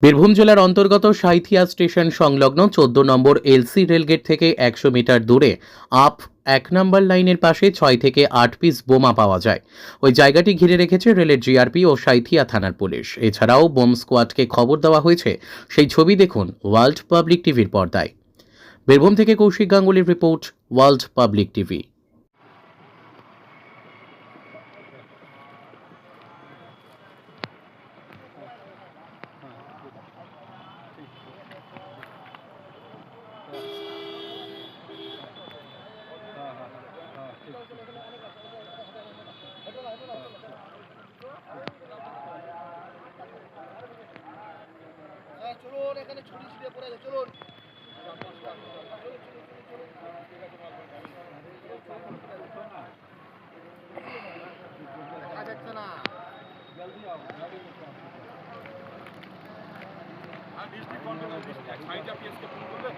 বীরভূম জেলার অন্তর্গত সাঁইথিয়া স্টেশন সংলগ্ন ১৪ নম্বর এলসি রেলগেট থেকে ১০০ মিটার দূরে আপ ১ নম্বর লাইনের পাশে ৬ থেকে ৮ পিস বোমা পাওয়া যায়। ওই জায়গাটি ঘিরে রেখেছে রেলের জিআরপি ও সাঁইথিয়া থানার পুলিশ। এছাড়াও বোম স্কোয়াডকে খবর দেওয়া হয়েছে। সেই ছবি দেখুন ওয়ার্ল্ড পাবলিক টিভির পর্দায়। বীরভূম থেকে কৌশিক গাঙ্গুলির রিপোর্ট, ওয়ার্ল্ড পাবলিক টিভি। চলুন, এখানে ছড়ি ছিটিয়ে পড়ে আছে, চলুন। দেখা যাচ্ছে না। ডিস্ট্রিক্ট কন্ট্রোল সাইড পিএসকে ফোন করবে।